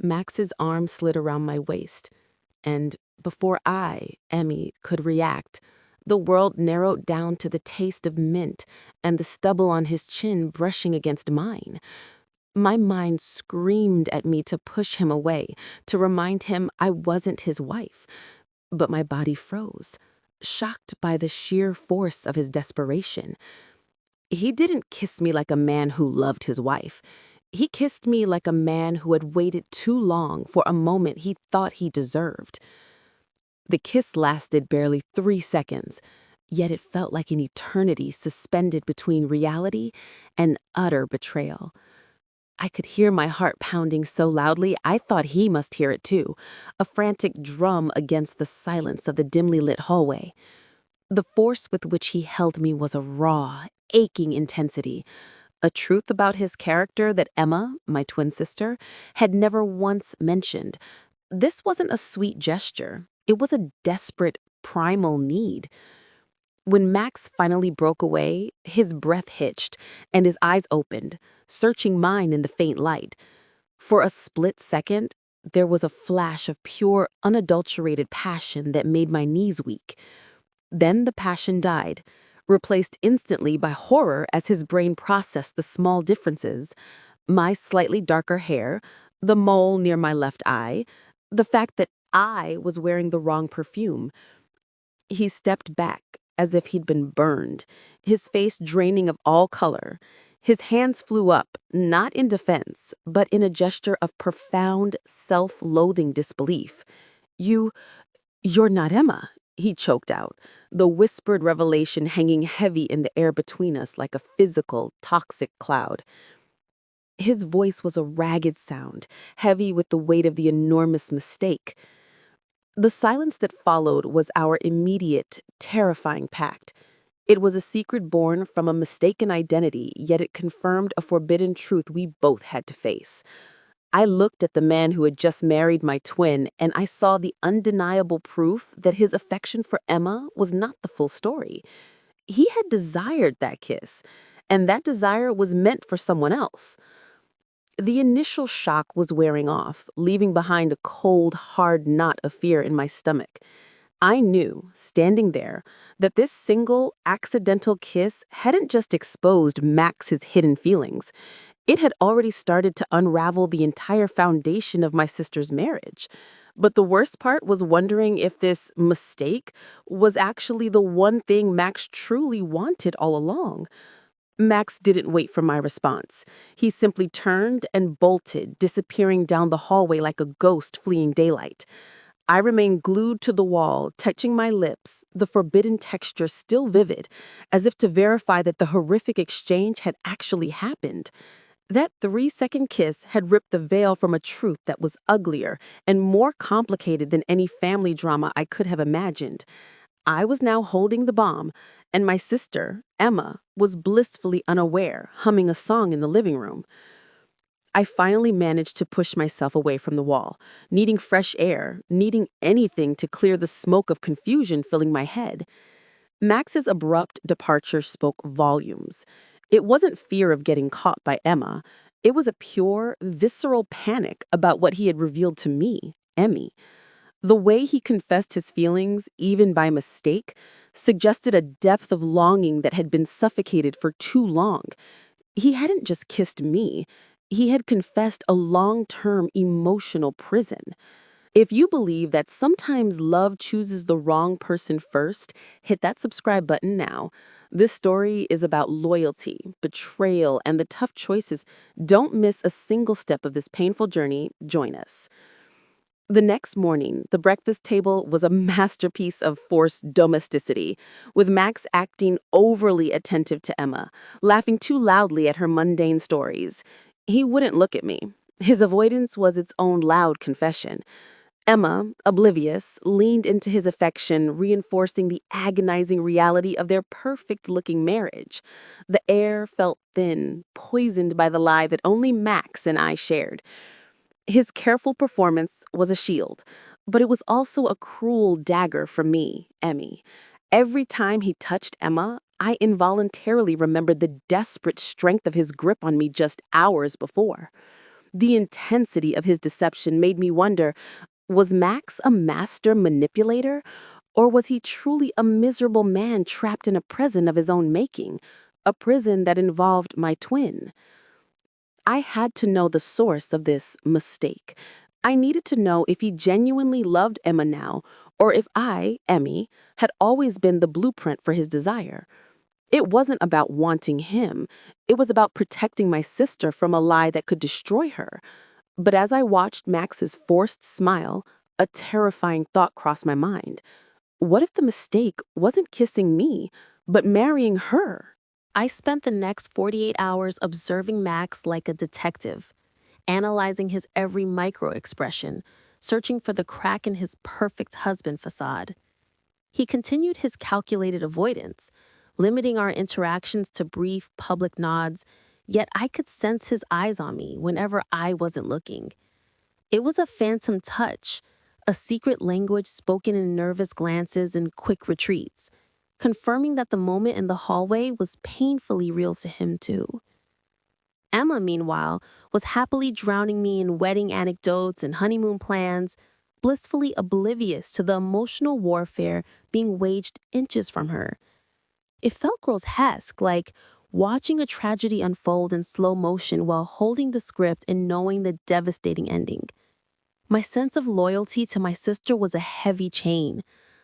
Max's arm slid around my waist, and before I, Emmy, could react, the world narrowed down to the taste of mint and the stubble on his chin brushing against mine. My mind screamed at me to push him away, to remind him I wasn't his wife. But my body froze, shocked by the sheer force of his desperation. He didn't kiss me like a man who loved his wife. He kissed me like a man who had waited too long for a moment he thought he deserved. The kiss lasted barely 3 seconds, yet it felt like an eternity suspended between reality and utter betrayal. I could hear my heart pounding so loudly I thought he must hear it too, a frantic drum against the silence of the dimly lit hallway. The force with which he held me was a raw, aching intensity, a truth about his character that Emma, my twin sister, had never once mentioned. This wasn't a sweet gesture. It was a desperate, primal need. When Max finally broke away, his breath hitched and his eyes opened, searching mine in the faint light. For a split second, there was a flash of pure, unadulterated passion that made my knees weak. Then the passion died, replaced instantly by horror as his brain processed the small differences: my slightly darker hair, the mole near my left eye, the fact that I was wearing the wrong perfume. He stepped back as if he'd been burned, his face draining of all color. His hands flew up, not in defense, but in a gesture of profound, self-loathing disbelief. "You, you're not Emma," he choked out, the whispered revelation hanging heavy in the air between us like a physical, toxic cloud. His voice was a ragged sound, heavy with the weight of the enormous mistake. The silence that followed was our immediate, terrifying pact. It was a secret born from a mistaken identity, yet it confirmed a forbidden truth we both had to face. I looked at the man who had just married my twin, and I saw the undeniable proof that his affection for Emma was not the full story. He had desired that kiss, and that desire was meant for someone else. The initial shock was wearing off, leaving behind a cold, hard knot of fear in my stomach. I knew, standing there, that this single, accidental kiss hadn't just exposed Max's hidden feelings. It had already started to unravel the entire foundation of my sister's marriage. But the worst part was wondering if this mistake was actually the one thing Max truly wanted all along. Max didn't wait for my response. He simply turned and bolted, disappearing down the hallway like a ghost fleeing daylight. I remained glued to the wall, touching my lips, the forbidden texture still vivid, as if to verify that the horrific exchange had actually happened. That 3-second kiss had ripped the veil from a truth that was uglier and more complicated than any family drama I could have imagined. I was now holding the bomb, and my sister, Emma, was blissfully unaware, humming a song in the living room. I finally managed to push myself away from the wall, needing fresh air, needing anything to clear the smoke of confusion filling my head. Max's abrupt departure spoke volumes. It wasn't fear of getting caught by Emma. It was a pure, visceral panic about what he had revealed to me, Emmy. The way he confessed his feelings, even by mistake, suggested a depth of longing that had been suffocated for too long. He hadn't just kissed me. He had confessed a long-term emotional prison. If you believe that sometimes love chooses the wrong person first, hit that subscribe button now. This story is about loyalty, betrayal, and the tough choices. Don't miss a single step of this painful journey. Join us. The next morning, the breakfast table was a masterpiece of forced domesticity, with Max acting overly attentive to Emma, laughing too loudly at her mundane stories. He wouldn't look at me. His avoidance was its own loud confession. Emma, oblivious, leaned into his affection, reinforcing the agonizing reality of their perfect-looking marriage. The air felt thin, poisoned by the lie that only Max and I shared. His careful performance was a shield, but it was also a cruel dagger for me, Emmy. Every time he touched Emma, I involuntarily remembered the desperate strength of his grip on me just hours before. The intensity of his deception made me wonder, was Max a master manipulator, or was he truly a miserable man trapped in a prison of his own making, a prison that involved my twin? I had to know the source of this mistake. I needed to know if he genuinely loved Emma now, or if I, Emmy, had always been the blueprint for his desire. It wasn't about wanting him. It was about protecting my sister from a lie that could destroy her. But as I watched Max's forced smile, a terrifying thought crossed my mind. What if the mistake wasn't kissing me, but marrying her? I spent the next 48 hours observing Max like a detective, analyzing his every micro-expression, searching for the crack in his perfect husband facade. He continued his calculated avoidance, limiting our interactions to brief public nods, yet I could sense his eyes on me whenever I wasn't looking. It was a phantom touch, a secret language spoken in nervous glances and quick retreats, confirming that the moment in the hallway was painfully real to him too. Emma, meanwhile, was happily drowning me in wedding anecdotes and honeymoon plans, blissfully oblivious to the emotional warfare being waged inches from her. It felt grotesque, like watching a tragedy unfold in slow motion while holding the script and knowing the devastating ending. My sense of loyalty to my sister was a heavy chain,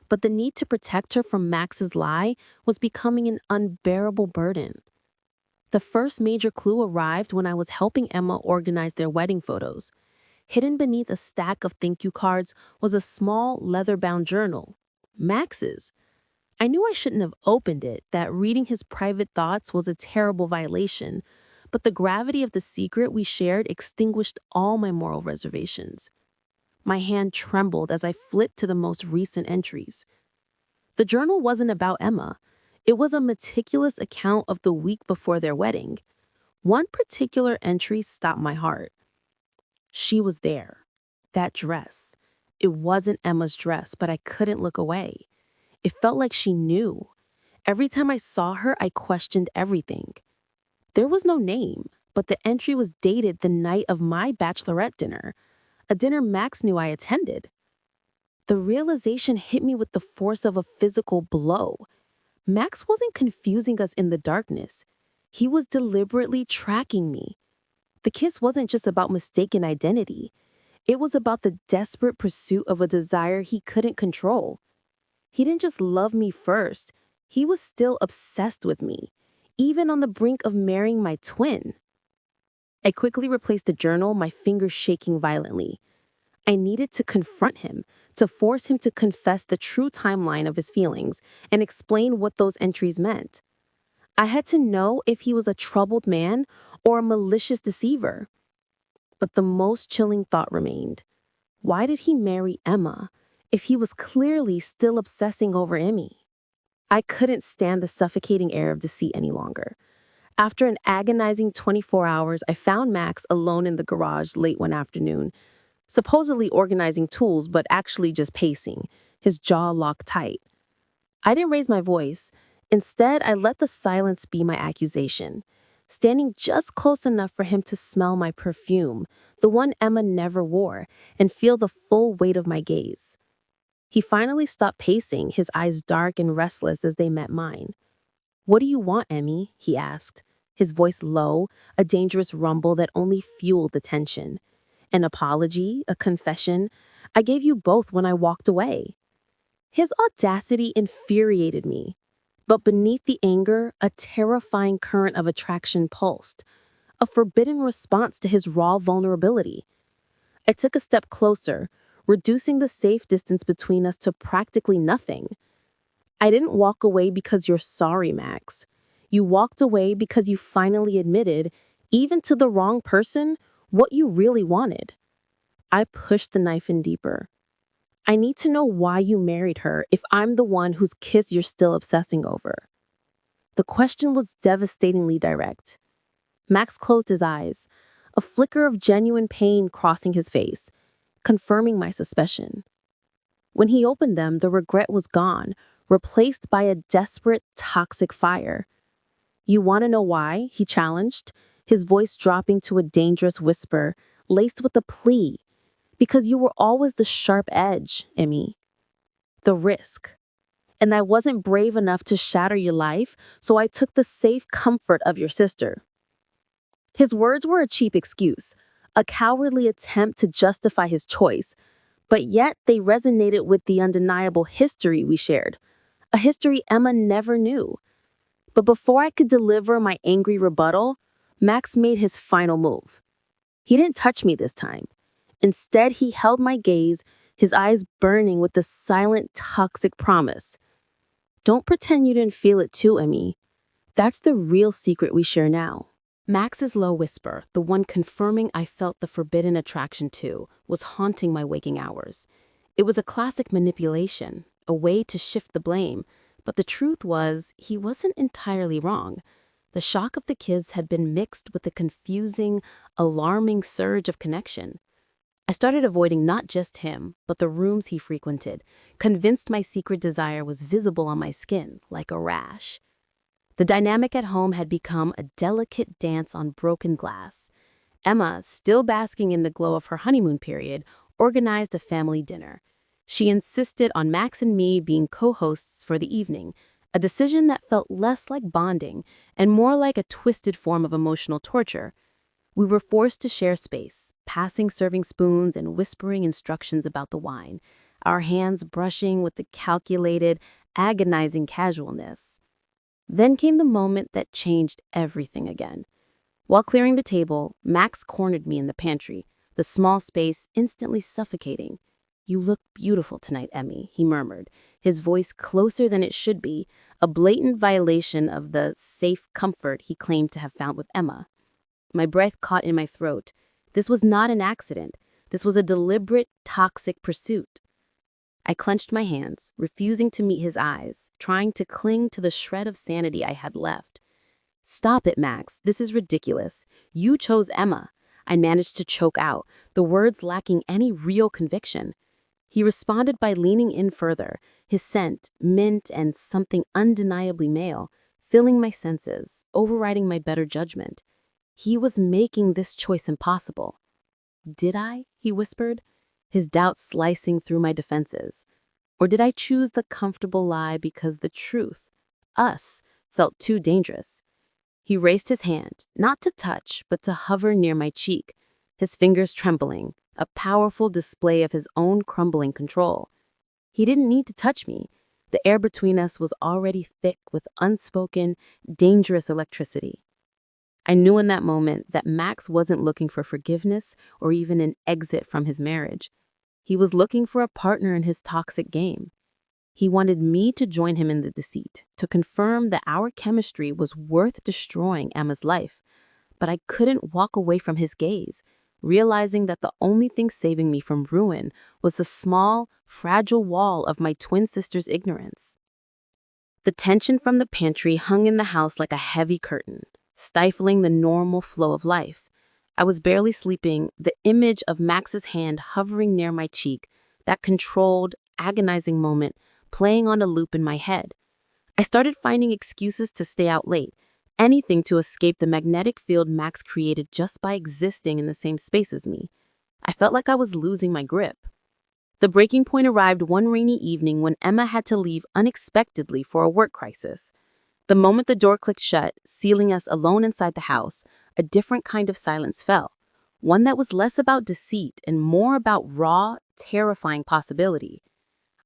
but the need to protect her from Max's lie was becoming an unbearable burden. The first major clue arrived when I was helping Emma organize their wedding photos. Hidden beneath a stack of thank you cards was a small leather-bound journal, Max's. I knew I shouldn't have opened it, that reading his private thoughts was a terrible violation, but the gravity of the secret we shared extinguished all my moral reservations. My hand trembled as I flipped to the most recent entries. The journal wasn't about Emma. It was a meticulous account of the week before their wedding. One particular entry stopped my heart. She was there. That dress. It wasn't Emma's dress, but I couldn't look away. It felt like she knew. Every time I saw her, I questioned everything. There was no name, but the entry was dated the night of my bachelorette dinner, a dinner Max knew I attended. The realization hit me with the force of a physical blow. Max wasn't confusing us in the darkness. He was deliberately tracking me. The kiss wasn't just about mistaken identity. It was about the desperate pursuit of a desire he couldn't control. He didn't just love me first. He was still obsessed with me, even on the brink of marrying my twin. I quickly replaced the journal, my fingers shaking violently. I needed to confront him, to force him to confess the true timeline of his feelings and explain what those entries meant. I had to know if he was a troubled man or a malicious deceiver. But the most chilling thought remained. Why did he marry Emma if he was clearly still obsessing over Emmy? I couldn't stand the suffocating air of deceit any longer. After an agonizing 24 hours, I found Max alone in the garage late one afternoon, supposedly organizing tools, but actually just pacing, his jaw locked tight. I didn't raise my voice. Instead, I let the silence be my accusation, standing just close enough for him to smell my perfume, the one Emma never wore, and feel the full weight of my gaze. He finally stopped pacing, his eyes dark and restless as they met mine. "What do you want, Emmy?" he asked, his voice low, a dangerous rumble that only fueled the tension. An apology, a confession. I gave you both when I walked away. His audacity infuriated me. But beneath the anger, a terrifying current of attraction pulsed, a forbidden response to his raw vulnerability. I took a step closer, reducing the safe distance between us to practically nothing. "I didn't walk away because you're sorry, Max. You walked away because you finally admitted, even to the wrong person, what you really wanted." I pushed the knife in deeper. "I need to know why you married her if I'm the one whose kiss you're still obsessing over." The question was devastatingly direct. Max closed his eyes, a flicker of genuine pain crossing his face, confirming my suspicion. When he opened them, the regret was gone, replaced by a desperate, toxic fire. "You want to know why?" he challenged, his voice dropping to a dangerous whisper, laced with a plea. Because you were always the sharp edge, Emmy. The risk. And I wasn't brave enough to shatter your life, so I took the safe comfort of your sister. His words were a cheap excuse, a cowardly attempt to justify his choice, but yet they resonated with the undeniable history we shared, a history Emma never knew. But before I could deliver my angry rebuttal, Max made his final move. He didn't touch me this time. Instead, he held my gaze, his eyes burning with the silent, toxic promise. Don't pretend you didn't feel it too, Emmy. That's the real secret we share now. Max's low whisper, the one confirming I felt the forbidden attraction too, was haunting my waking hours. It was a classic manipulation, a way to shift the blame, but the truth was, he wasn't entirely wrong. The shock of the kids had been mixed with a confusing, alarming surge of connection. I started avoiding not just him, but the rooms he frequented, convinced my secret desire was visible on my skin, like a rash. The dynamic at home had become a delicate dance on broken glass. Emma, still basking in the glow of her honeymoon period, organized a family dinner. She insisted on Max and me being co-hosts for the evening, a decision that felt less like bonding and more like a twisted form of emotional torture. We were forced to share space, passing serving spoons and whispering instructions about the wine, our hands brushing with the calculated, agonizing casualness. Then came the moment that changed everything again. While clearing the table, Max cornered me in the pantry, the small space instantly suffocating. "You look beautiful tonight, Emmy," he murmured, his voice closer than it should be, a blatant violation of the safe comfort he claimed to have found with Emma. My breath caught in my throat. This was not an accident. This was a deliberate, toxic pursuit. I clenched my hands, refusing to meet his eyes, trying to cling to the shred of sanity I had left. "Stop it, Max. This is ridiculous. You chose Emma." I managed to choke out, the words lacking any real conviction. He responded by leaning in further, his scent, mint and something undeniably male, filling my senses, overriding my better judgment. He was making this choice impossible. "Did I?" he whispered, his doubt slicing through my defenses. Or did I choose the comfortable lie because the truth, us, felt too dangerous? He raised his hand, not to touch, but to hover near my cheek, his fingers trembling, a powerful display of his own crumbling control. He didn't need to touch me. The air between us was already thick with unspoken, dangerous electricity. I knew in that moment that Max wasn't looking for forgiveness or even an exit from his marriage. He was looking for a partner in his toxic game. He wanted me to join him in the deceit, to confirm that our chemistry was worth destroying Emma's life. But I couldn't walk away from his gaze, realizing that the only thing saving me from ruin was the small, fragile wall of my twin sister's ignorance. The tension from the pantry hung in the house like a heavy curtain, stifling the normal flow of life. I was barely sleeping, the image of Max's hand hovering near my cheek, that controlled, agonizing moment, playing on a loop in my head. I started finding excuses to stay out late, anything to escape the magnetic field Max created just by existing in the same space as me. I felt like I was losing my grip. The breaking point arrived one rainy evening when Emma had to leave unexpectedly for a work crisis. The moment the door clicked shut, sealing us alone inside the house, a different kind of silence fell, one that was less about deceit and more about raw, terrifying possibility.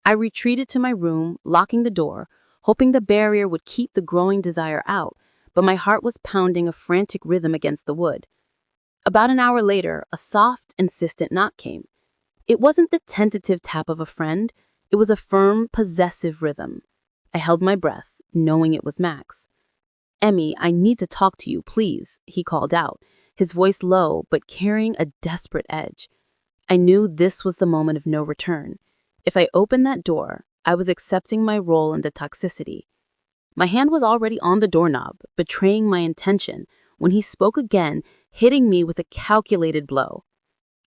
I retreated to my room, locking the door, hoping the barrier would keep the growing desire out, but my heart was pounding a frantic rhythm against the wood. About an hour later, a soft, insistent knock came. It wasn't the tentative tap of a friend, it was a firm, possessive rhythm. I held my breath, knowing it was Max. "Emmy, I need to talk to you, please," he called out, his voice low but carrying a desperate edge. I knew this was the moment of no return. If I opened that door, I was accepting my role in the toxicity. My hand was already on the doorknob, betraying my intention, when he spoke again, hitting me with a calculated blow.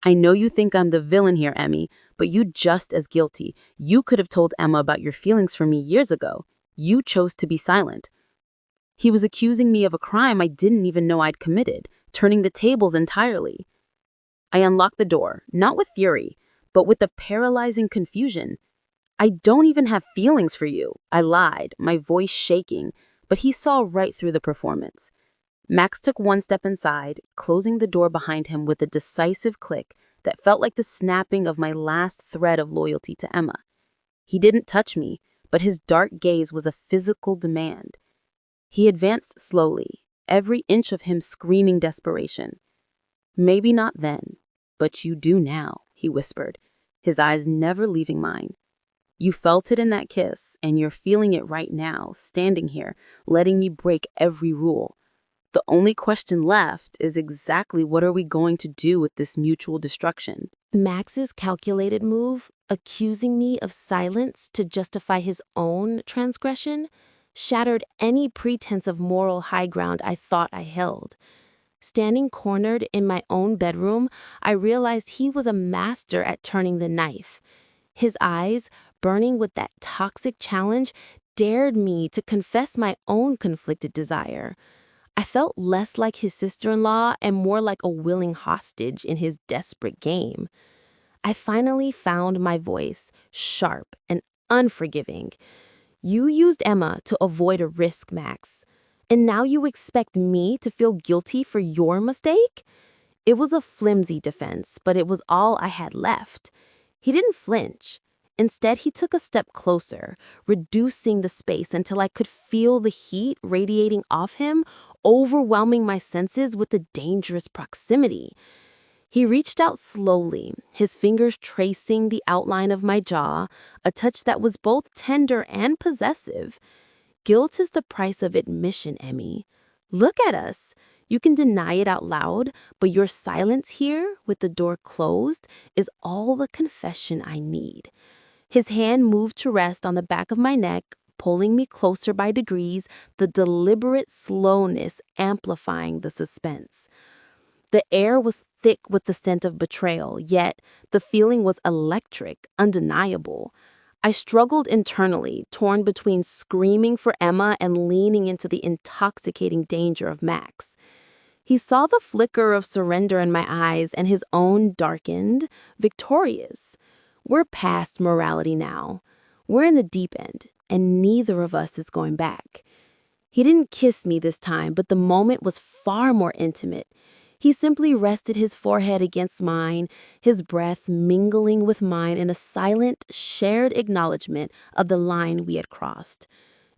"I know you think I'm the villain here, Emmy, but you just as guilty. You could have told Emma about your feelings for me years ago. You chose to be silent." He was accusing me of a crime I didn't even know I'd committed, turning the tables entirely. I unlocked the door, not with fury, but with a paralyzing confusion. I don't even have feelings for you, I lied, my voice shaking, but he saw right through the performance. Max took one step inside, closing the door behind him with a decisive click that felt like the snapping of my last thread of loyalty to Emma. He didn't touch me, but his dark gaze was a physical demand. He advanced slowly, every inch of him screaming desperation. Maybe not then, but you do now, he whispered, his eyes never leaving mine. You felt it in that kiss, and you're feeling it right now, standing here, letting me break every rule. The only question left is exactly what are we going to do with this mutual destruction? Max's calculated move, accusing me of silence to justify his own transgression, shattered any pretense of moral high ground I thought I held. Standing cornered in my own bedroom, I realized he was a master at turning the knife. His eyes, burning with that toxic challenge, dared me to confess my own conflicted desire. I felt less like his sister-in-law and more like a willing hostage in his desperate game. I finally found my voice, sharp and unforgiving. You used Emma to avoid a risk, Max. And now you expect me to feel guilty for your mistake? It was a flimsy defense, but it was all I had left. He didn't flinch. Instead, he took a step closer, reducing the space until I could feel the heat radiating off him, overwhelming my senses with a dangerous proximity. He reached out slowly, his fingers tracing the outline of my jaw, a touch that was both tender and possessive. Guilt is the price of admission, Emmy. Look at us. You can deny it out loud, but your silence here, with the door closed, is all the confession I need. His hand moved to rest on the back of my neck, pulling me closer by degrees, the deliberate slowness amplifying the suspense. The air was thick with the scent of betrayal, yet the feeling was electric, undeniable. I struggled internally, torn between screaming for Emma and leaning into the intoxicating danger of Max. He saw the flicker of surrender in my eyes and his own darkened, victorious. We're past morality now. We're in the deep end, and neither of us is going back. He didn't kiss me this time, but the moment was far more intimate. He simply rested his forehead against mine, his breath mingling with mine in a silent, shared acknowledgement of the line we had crossed.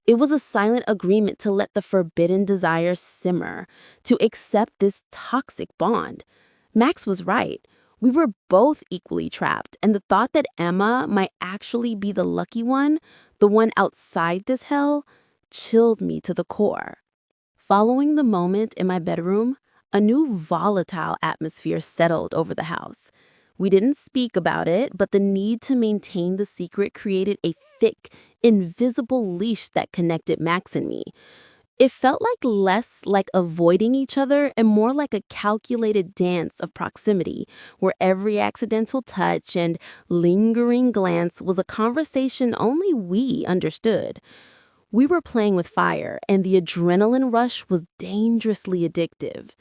It was a silent agreement to let the forbidden desire simmer, to accept this toxic bond. Max was right. We were both equally trapped, and the thought that Emma might actually be the lucky one, the one outside this hell, chilled me to the core. Following the moment in my bedroom, a new volatile atmosphere settled over the house. We didn't speak about it, but the need to maintain the secret created a thick, invisible leash that connected Max and me. It felt like less like avoiding each other and more like a calculated dance of proximity, where every accidental touch and lingering glance was a conversation only we understood. We were playing with fire, and the adrenaline rush was dangerously addictive.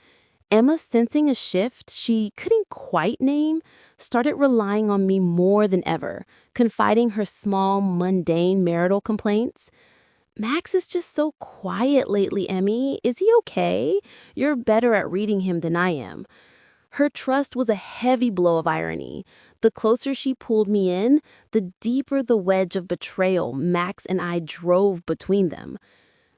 Emma, sensing a shift she couldn't quite name, started relying on me more than ever, confiding her small, mundane marital complaints. Max is just so quiet lately, Emmy. Is he okay? You're better at reading him than I am. Her trust was a heavy blow of irony. The closer she pulled me in, the deeper the wedge of betrayal Max and I drove between them.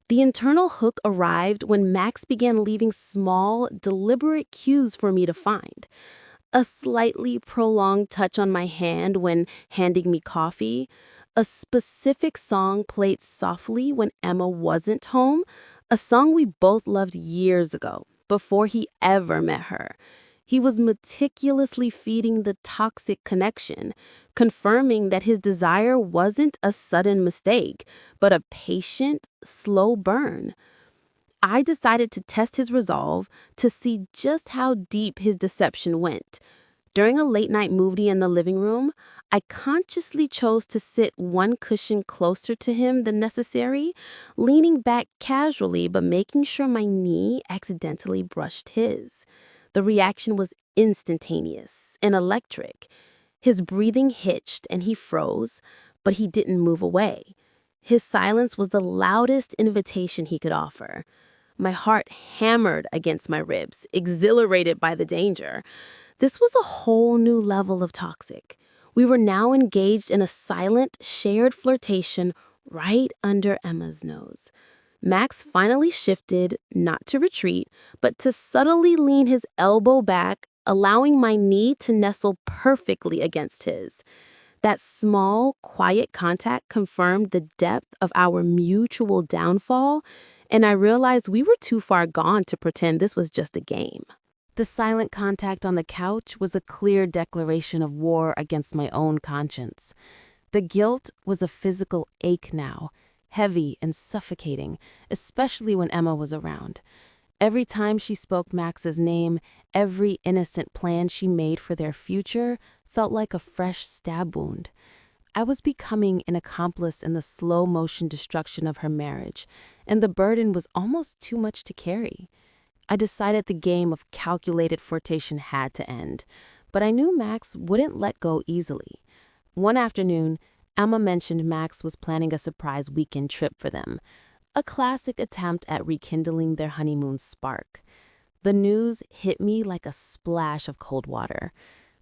The internal hook arrived when Max began leaving small, deliberate cues for me to find. A slightly prolonged touch on my hand when handing me coffee, a specific song played softly when Emma wasn't home, a song we both loved years ago, before he ever met her. He was meticulously feeding the toxic connection, confirming that his desire wasn't a sudden mistake, but a patient, slow burn. I decided to test his resolve to see just how deep his deception went. During a late-night movie in the living room, I consciously chose to sit one cushion closer to him than necessary, leaning back casually but making sure my knee accidentally brushed his. The reaction was instantaneous and electric. His breathing hitched and he froze, but he didn't move away. His silence was the loudest invitation he could offer. My heart hammered against my ribs, exhilarated by the danger. This was a whole new level of toxic. We were now engaged in a silent, shared flirtation right under Emma's nose. Max finally shifted, not to retreat, but to subtly lean his elbow back, allowing my knee to nestle perfectly against his. That small, quiet contact confirmed the depth of our mutual downfall, and I realized we were too far gone to pretend this was just a game. The silent contact on the couch was a clear declaration of war against my own conscience. The guilt was a physical ache now, heavy and suffocating, especially when Emma was around. Every time she spoke Max's name, every innocent plan she made for their future felt like a fresh stab wound. I was becoming an accomplice in the slow-motion destruction of her marriage, and the burden was almost too much to carry. I decided the game of calculated flirtation had to end, but I knew Max wouldn't let go easily. One afternoon, Emma mentioned Max was planning a surprise weekend trip for them, a classic attempt at rekindling their honeymoon spark. The news hit me like a splash of cold water.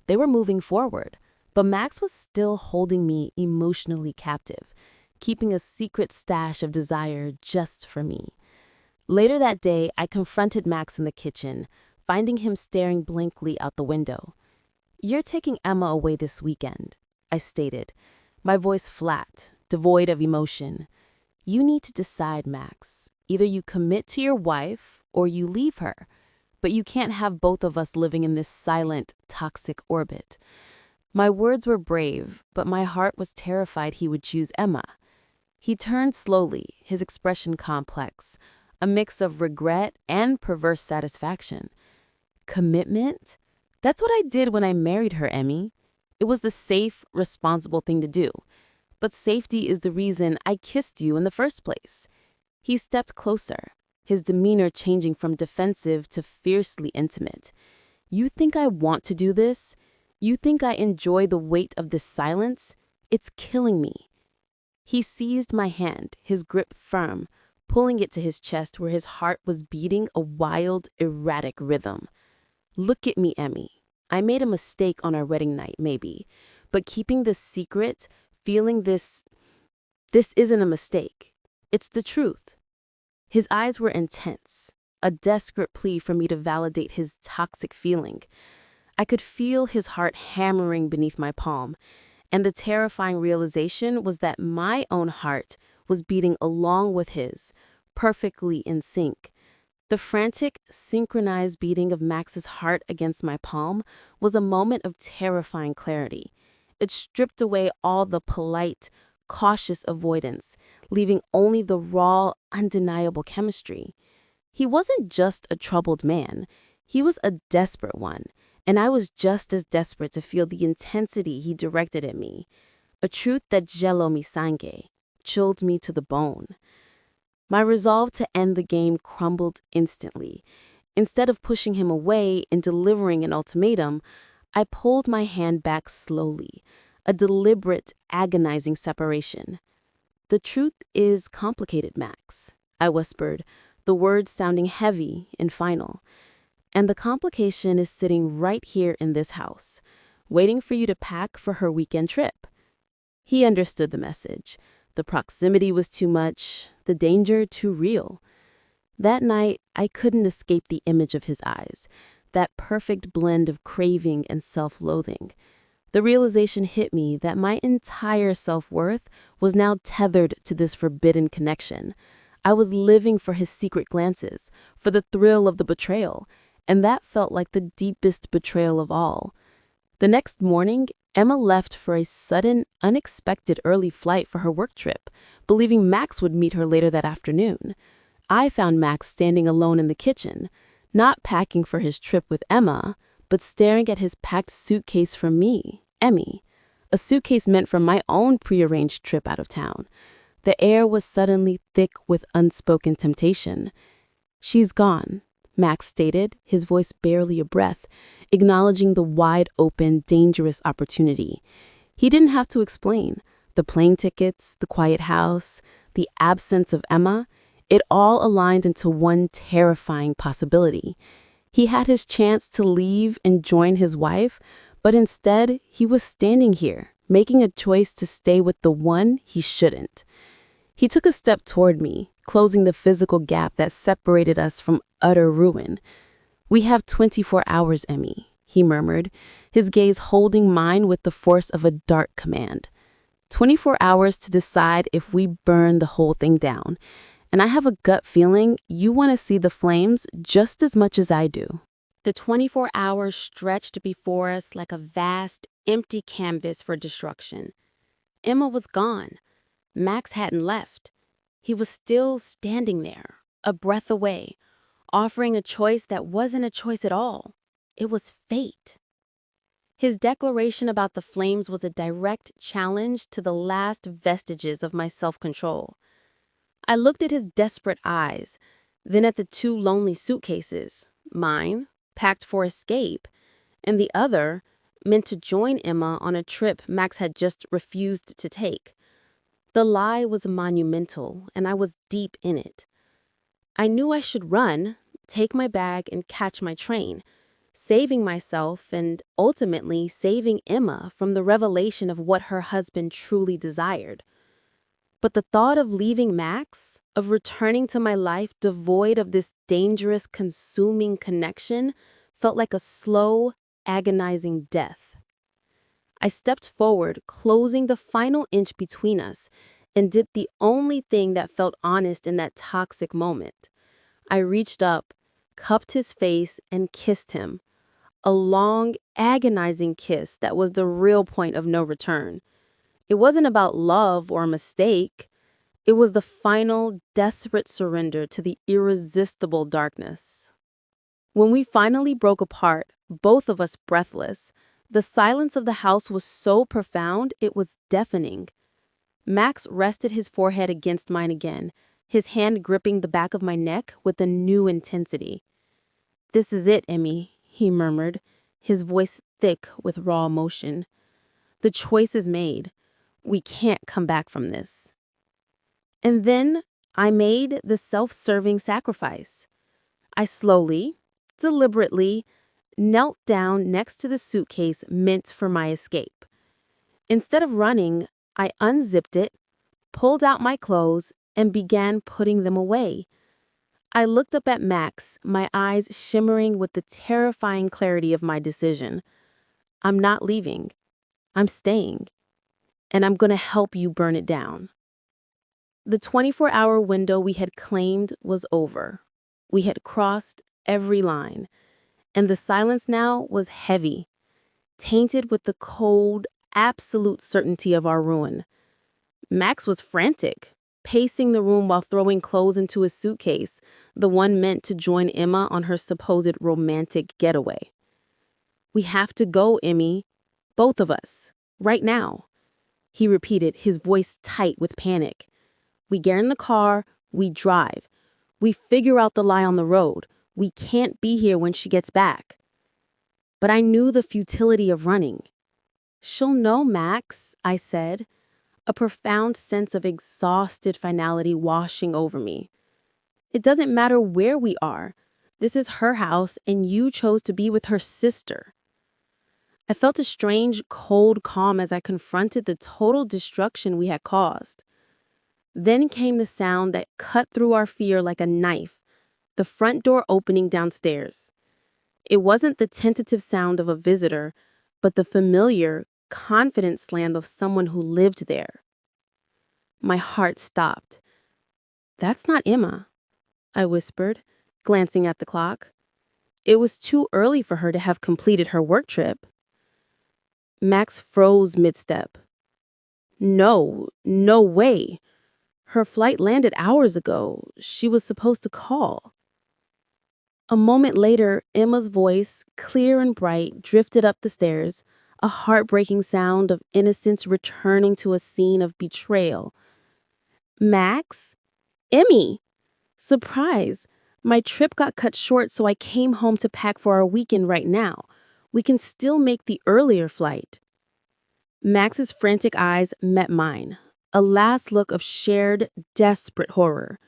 They were moving forward, but Max was still holding me emotionally captive, keeping a secret stash of desire just for me. Later that day, I confronted Max in the kitchen, finding him staring blankly out the window. "You're taking Emma away this weekend," I stated, my voice flat, devoid of emotion. "You need to decide, Max. Either you commit to your wife or you leave her. But you can't have both of us living in this silent, toxic orbit." My words were brave, but my heart was terrified he would choose Emma. He turned slowly, his expression complex, a mix of regret and perverse satisfaction. "Commitment? That's what I did when I married her, Emmy. It was the safe, responsible thing to do. But safety is the reason I kissed you in the first place." He stepped closer, his demeanor changing from defensive to fiercely intimate. "You think I want to do this? You think I enjoy the weight of this silence? It's killing me." He seized my hand, his grip firm, pulling it to his chest where his heart was beating a wild, erratic rhythm. "Look at me, Emmy. I made a mistake on our wedding night, maybe. But keeping this secret, feeling this isn't a mistake. It's the truth." His eyes were intense, a desperate plea for me to validate his toxic feeling. I could feel his heart hammering beneath my palm, and the terrifying realization was that my own heart was beating along with his, perfectly in sync. The frantic, synchronized beating of Max's heart against my palm was a moment of terrifying clarity. It stripped away all the polite, cautious avoidance, leaving only the raw, undeniable chemistry. He wasn't just a troubled man. He was a desperate one, and I was just as desperate to feel the intensity he directed at me. A truth that geló mi sangre, chilled me to the bone. My resolve to end the game crumbled instantly. Instead of pushing him away and delivering an ultimatum, I pulled my hand back slowly, a deliberate, agonizing separation. "The truth is complicated, Max," I whispered, the words sounding heavy and final. "And the complication is sitting right here in this house, waiting for you to pack for her weekend trip." He understood the message. The proximity was too much, the danger too real. That night, I couldn't escape the image of his eyes, that perfect blend of craving and self-loathing. The realization hit me that my entire self-worth was now tethered to this forbidden connection. I was living for his secret glances, for the thrill of the betrayal, and that felt like the deepest betrayal of all. The next morning, Emma left for a sudden, unexpected early flight for her work trip, believing Max would meet her later that afternoon. I found Max standing alone in the kitchen, not packing for his trip with Emma, but staring at his packed suitcase for me, Emmy, a suitcase meant for my own prearranged trip out of town. The air was suddenly thick with unspoken temptation. "She's gone," Max stated, his voice barely a breath, acknowledging the wide-open, dangerous opportunity. He didn't have to explain. The plane tickets, the quiet house, the absence of Emma, it all aligned into one terrifying possibility. He had his chance to leave and join his wife, but instead he was standing here, making a choice to stay with the one he shouldn't. He took a step toward me, closing the physical gap that separated us from utter ruin. "We have 24 hours, Emmy," he murmured, his gaze holding mine with the force of a dart command. 24 hours to decide if we burn the whole thing down. And I have a gut feeling you want to see the flames just as much as I do. The 24 hours stretched before us like a vast, empty canvas for destruction. Emma was gone. Max hadn't left. He was still standing there, a breath away, offering a choice that wasn't a choice at all. It was fate. His declaration about the flames was a direct challenge to the last vestiges of my self-control. I looked at his desperate eyes, then at the two lonely suitcases, mine, packed for escape, and the other, meant to join Emma on a trip Max had just refused to take. The lie was monumental, and I was deep in it. I knew I should run, take my bag, and catch my train, saving myself and ultimately saving Emma from the revelation of what her husband truly desired. But the thought of leaving Max, of returning to my life devoid of this dangerous, consuming connection, felt like a slow, agonizing death. I stepped forward, closing the final inch between us, and did the only thing that felt honest in that toxic moment. I reached up, cupped his face, and kissed him. A long, agonizing kiss that was the real point of no return. It wasn't about love or a mistake. It was the final, desperate surrender to the irresistible darkness. When we finally broke apart, both of us breathless, the silence of the house was so profound it was deafening. Max rested his forehead against mine again, his hand gripping the back of my neck with a new intensity. "This is it, Emmy," he murmured, his voice thick with raw emotion. "The choice is made. We can't come back from this." And then I made the self-serving sacrifice. I slowly, deliberately, knelt down next to the suitcase meant for my escape. Instead of running, I unzipped it, pulled out my clothes, and began putting them away. I looked up at Max, my eyes shimmering with the terrifying clarity of my decision. "I'm not leaving. I'm staying. And I'm going to help you burn it down." The 24-hour window we had claimed was over. We had crossed every line, and the silence now was heavy, tainted with the cold, absolute certainty of our ruin. Max was frantic, pacing the room while throwing clothes into his suitcase, the one meant to join Emma on her supposed romantic getaway. "We have to go, Emmy. Both of us. Right now," he repeated, his voice tight with panic. "We get in the car, we drive. We figure out the lie on the road. We can't be here when she gets back." But I knew the futility of running. "She'll know, Max," I said, a profound sense of exhausted finality washing over me. "It doesn't matter where we are. This is her house, and you chose to be with her sister." I felt a strange, cold calm as I confronted the total destruction we had caused. Then came the sound that cut through our fear like a knife, the front door opening downstairs. It wasn't the tentative sound of a visitor, but the familiar, confident slam of someone who lived there. My heart stopped. "That's not Emma," I whispered, glancing at the clock. It was too early for her to have completed her work trip. Max froze mid-step. "No, no way. Her flight landed hours ago. She was supposed to call." A moment later, Emma's voice, clear and bright, drifted up the stairs, a heartbreaking sound of innocence returning to a scene of betrayal. "Max? Emmy!" Surprise! My trip got cut short, so I came home to pack for our weekend right now. We can still make the earlier flight. Max's frantic eyes met mine, a last look of shared, desperate horror.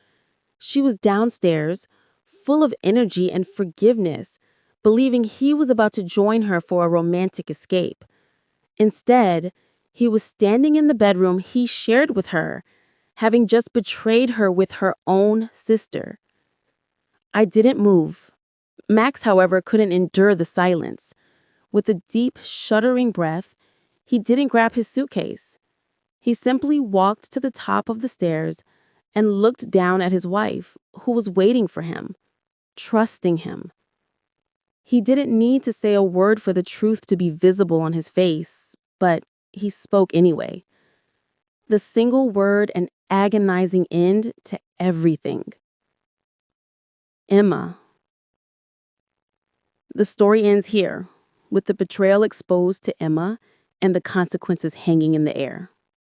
She was downstairs, full of energy and forgiveness, believing he was about to join her for a romantic escape. Instead, he was standing in the bedroom he shared with her, having just betrayed her with her own sister. I didn't move. Max, however, couldn't endure the silence. With a deep, shuddering breath, he didn't grab his suitcase. He simply walked to the top of the stairs and looked down at his wife, who was waiting for him, trusting him. He didn't need to say a word for the truth to be visible on his face, but he spoke anyway. The single word and agonizing end to everything. Emma. The story ends here, with the betrayal exposed to Emma and the consequences hanging in the air.